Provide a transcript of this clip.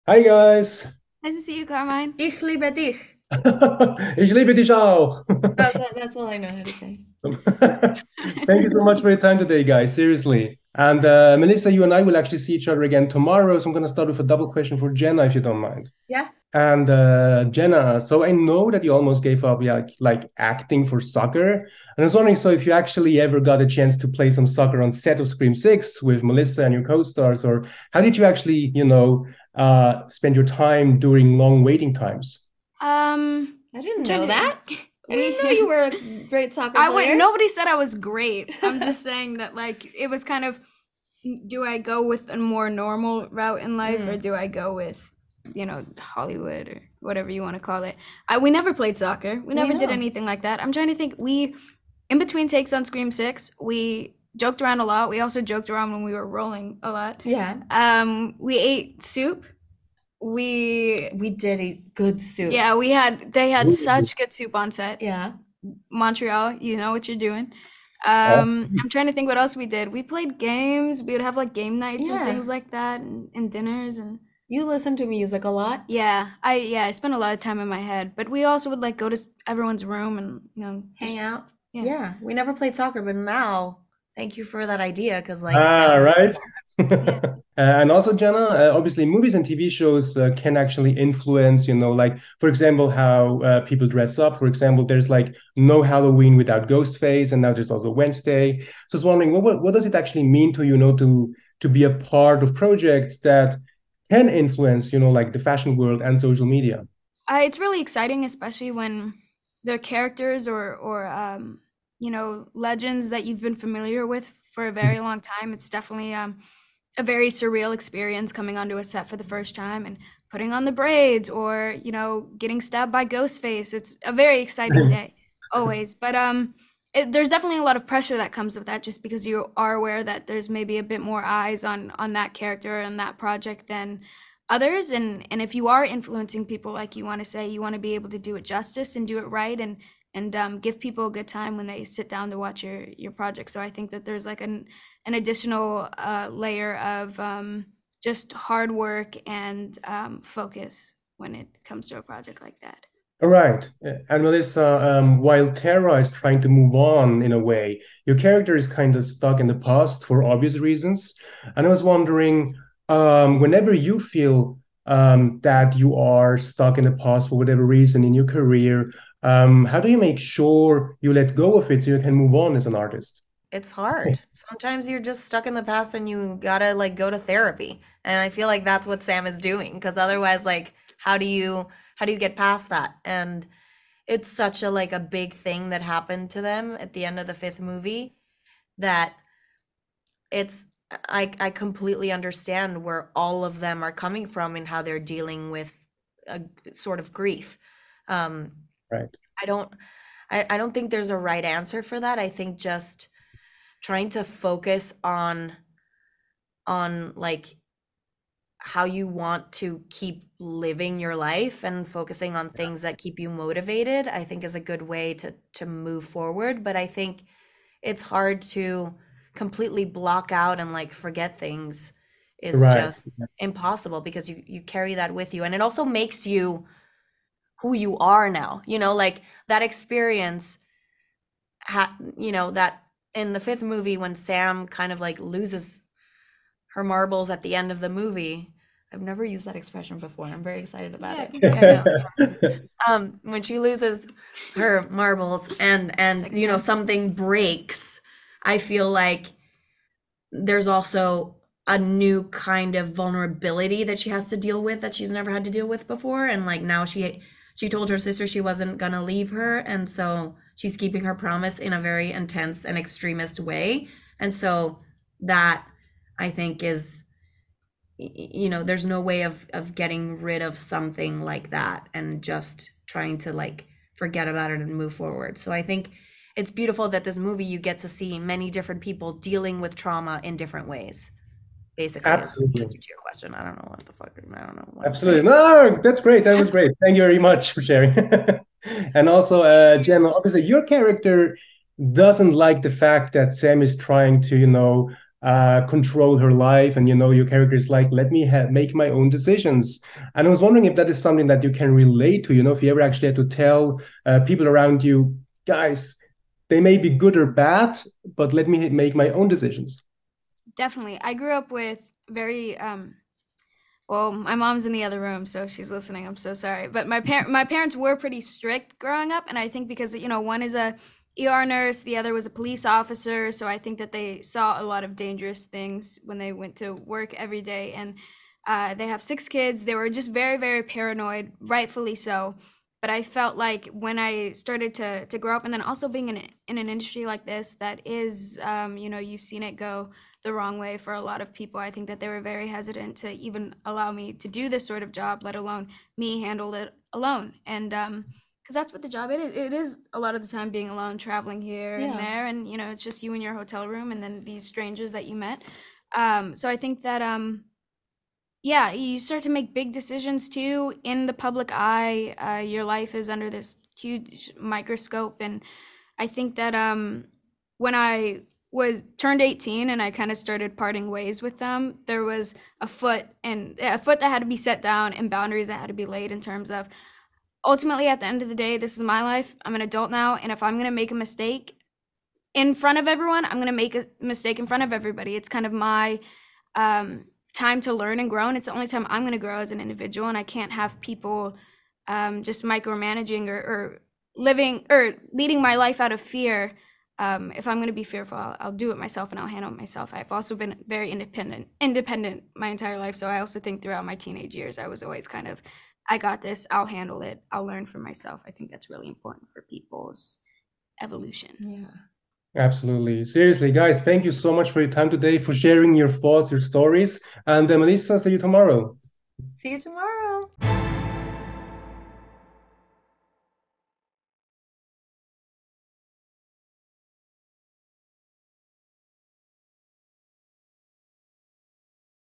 Hi guys. Nice to see you, Carmine. Ich liebe dich. Ich liebe dich auch. That's all I know how to say. Thank you so much for your time today, guys. Seriously. And Melissa, you and I will actually see each other again tomorrow. So I'm going to start with a double question for Jenna, if you don't mind. Yeah. And Jenna, so I know that you almost gave up, yeah, like acting for soccer. And I was wondering, so if you actually ever got a chance to play some soccer on set of Scream 6 with Melissa and your co-stars, or how did you actually, spend your time during long waiting times? I didn't know Jenny, that. I we didn't know you were a great soccer I went player. nobody said I was great. I'm just saying that like it was kind of do I go with a more normal route in life or Mm, do I go with, Hollywood or whatever you want to call it. We never played soccer. We I never did know. anything like that. I'm trying to think we in between takes on Scream 6, we joked around a lot. We also joked around when we were rolling a lot. Yeah. We ate soup. We We did eat good soup. Yeah, they had such good soup on set. Yeah. Montreal, you know what you're doing. Awesome. I'm trying to think what else we did. We played games. We would have like game nights and Yeah. things like that, and dinners and You listen to music a lot. I spent a lot of time in my head. But we also would like go to everyone's room and Hang just out. yeah. Yeah. We never played soccer, but now thank you for that idea because like Ah, now right. Yeah. And also, Jenna, obviously, movies and TV shows can actually influence, like, for example, how people dress up. For example, there's like no Halloween without Ghostface, and now there's also Wednesday. So I was wondering, what does it actually mean to, to be a part of projects that can influence, like the fashion world and social media? It's really exciting, especially when they're characters or legends that you've been familiar with for a very long time. It's definitely a very surreal experience coming onto a set for the first time and putting on the braids or getting stabbed by Ghostface. It's a very exciting day, always. But there's definitely a lot of pressure that comes with that, just because you are aware that there's maybe a bit more eyes on that character and that project than others. And if you are influencing people, like you want to say, you want to be able to do it justice and do it right and give people a good time when they sit down to watch your project. So I think that there's like an additional layer of just hard work and focus when it comes to a project like that. All right. And Melissa, while Tara is trying to move on in a way, your character is kind of stuck in the past for obvious reasons. And I was wondering, whenever you feel that you are stuck in the past for whatever reason in your career, how do you make sure you let go of it so you can move on as an artist? it's hard. Sometimes you're just stuck in the past and you gotta like go to therapy. And I feel like that's what Sam is doing because otherwise like how do you get past that? And it's such a like a big thing that happened to them at the end of the fifth movie that it's I completely understand where all of them are coming from and how they're dealing with a sort of grief. Um, Right. I don't I don't think there's a right answer for that. I think just trying to focus on like how you want to keep living your life and focusing on things that keep you motivated, I think is a good way to move forward. But I think it's hard to completely block out and like forget things is Right. just impossible because you carry that with you and it also makes you who you are now. Like that experience that in the fifth movie when Sam kind of like loses her marbles at the end of the movie. I've never used that expression before. I'm very excited about Yeah, it. I know. congratulations. When she loses her marbles and Second time. something breaks, I feel like there's also a new kind of vulnerability that she has to deal with that she's never had to deal with before. And like now she told her sister she wasn't gonna leave her, and so she's keeping her promise in a very intense and extremist way. And so that I think is there's no way of getting rid of something like that and just trying to like forget about it and move forward. So I think it's beautiful that this movie you get to see many different people dealing with trauma in different ways. Basically, is the Absolutely. answer to your question. I don't know what the fuck. I don't know what I'm Absolutely. saying. No, that's great. That was great. Thank you very much for sharing. And also, Jen, obviously, your character doesn't like the fact that Sam is trying to, control her life, and your character is like, let me make my own decisions. And I was wondering if that is something that you can relate to, if you ever actually had to tell people around you, guys, they may be good or bad, but let me make my own decisions. Definitely. I grew up with very well, my mom's in the other room, so she's listening. I'm so sorry. But my parents were pretty strict growing up, and I think because one is a ER nurse, the other was a police officer, so I think that they saw a lot of dangerous things when they went to work every day. And they have 6 kids. They were just very, very paranoid, rightfully so. But I felt like when I started to grow up, and then also being in an industry like this that is, you've seen it go the wrong way for a lot of people. I think that they were very hesitant to even allow me to do this sort of job, let alone me handle it alone. And because that's what the job it is. It is a lot of the time being alone, traveling here and there, and it's just you in your hotel room, and then these strangers that you met. So I think that yeah, you start to make big decisions too in the public eye. Your life is under this huge microscope, and I think that when I was turned 18 and I kind of started parting ways with them, there was a foot that had to be set down and boundaries that had to be laid in terms of ultimately at the end of the day, this is my life. I'm an adult now, and if I'm going to make a mistake in front of everyone, I'm going to make a mistake in front of everybody. It's kind of my time to learn and grow, and it's the only time I'm going to grow as an individual, and I can't have people just micromanaging or living or leading my life out of fear. If I'm going to be fearful, I'll do it myself and I'll handle it myself. I've also been very independent my entire life. So I also think throughout my teenage years, I was always kind of, I got this, I'll handle it, I'll learn for myself. I think that's really important for people's evolution. Yeah. Absolutely. Seriously, guys, thank you so much for your time today, for sharing your thoughts, your stories. And Melissa, see you tomorrow. See you tomorrow.